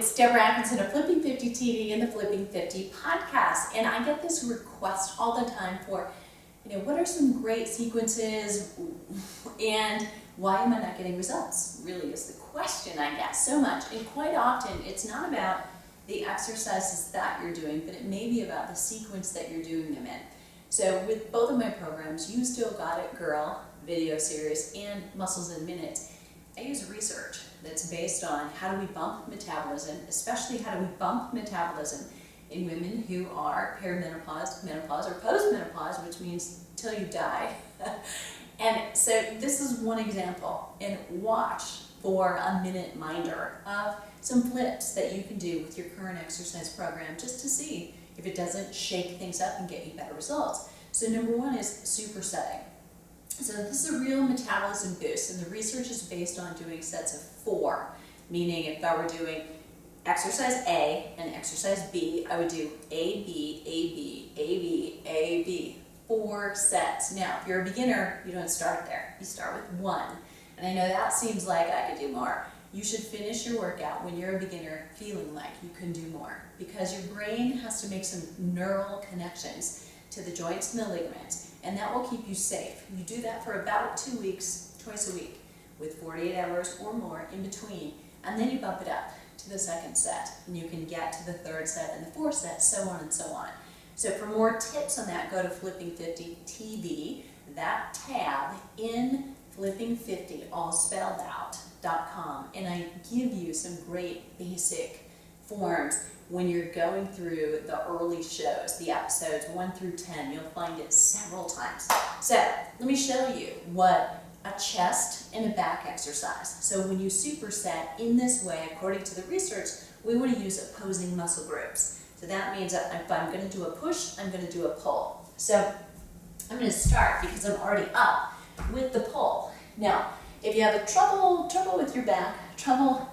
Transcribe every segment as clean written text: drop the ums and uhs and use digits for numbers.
it's Deborah Atkinson of Flipping 50 TV and the Flipping 50 podcast. And I get this request all the time for, what are some great sequences and why am I not getting results? Really is the question I get so much. And quite often it's not about the exercises that you're doing, but it may be about the sequence that you're doing them in. So with both of my programs, You Still Got It Girl video series and Muscles in Minutes, I use research that's based on how do we bump metabolism, especially how do we bump metabolism in women who are perimenopause, menopause, or postmenopause, which means till you die. And so this is one example, and watch for a minute minder of some flips that you can do with your current exercise program just to see if it doesn't shake things up and get you better results. So number one is supersetting. So this is a real metabolism boost, and the research is based on doing sets of 4, meaning if I were doing exercise A and exercise B, I would do A, B, A, B, A, B, A, B, 4 sets. Now, if you're a beginner, you don't start there. You start with 1. And I know that seems like I could do more. You should finish your workout when you're a beginner feeling like you can do more, because your brain has to make some neural connections to the joints and the ligaments, and that will keep you safe. You do that for about 2 weeks, twice a week, with 48 hours or more in between, and then you bump it up to the second set, and you can get to the third set and the fourth set, so on and so on. So for more tips on that, go to Flipping 50 TV, that tab in Flipping 50, all spelled out.com, and I give you some great basic forms when you're going through the early shows, the episodes 1 through 10. You'll find it several times. So let me show you what a chest and a back exercise. So when you superset in this way, according to the research, we want to use opposing muscle groups. So that means that if I'm going to do a push, I'm going to do a pull. So I'm going to start, because I'm already up, with the pull. Now, if you have trouble with your back, trouble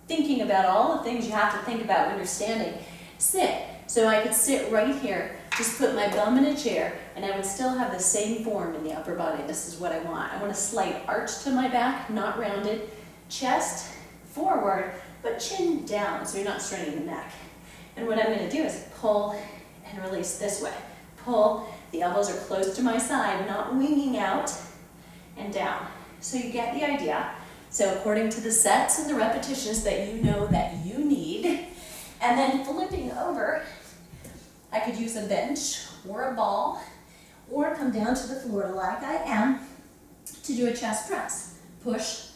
thinking about all the things you have to think about when you're standing, sit. So I could sit right here, just put my bum in a chair, and I would still have the same form in the upper body. This is what I want. I want a slight arch to my back, not rounded, chest forward, but chin down, so you're not straining the neck. And what I'm going to do is pull and release this way. Pull, the elbows are close to my side, not winging out, and down. So you get the idea. So according to the sets and the repetitions that you know that you need, and then flipping over, I could use a bench or a ball, or come down to the floor like I am to do a chest press. Push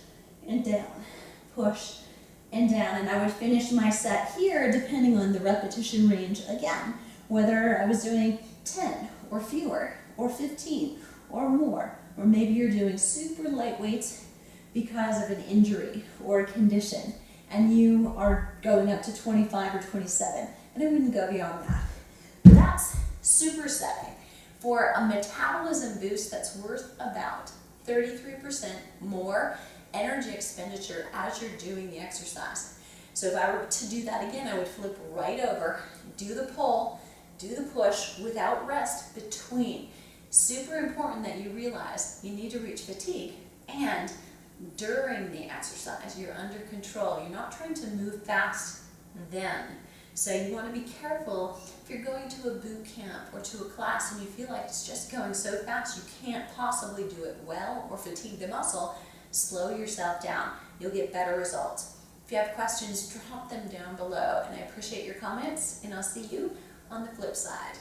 and down, push and down, and I would finish my set here depending on the repetition range again, whether I was doing 10 or fewer, or 15 or more, or maybe you're doing super light weights because of an injury or a condition, and you are going up to 25 or 27, and I wouldn't go beyond that. That's supersetting for a metabolism boost that's worth about 33% more energy expenditure as you're doing the exercise. So if I were to do that again, I would flip right over, do the pull, do the push without rest between. Super important that you realize you need to reach fatigue, and during the exercise, you're under control. You're not trying to move fast then. So you want to be careful if you're going to a boot camp or to a class and you feel like it's just going so fast you can't possibly do it well or fatigue the muscle, slow yourself down. You'll get better results. If you have questions, drop them down below, and I appreciate your comments, and I'll see you on the flip side.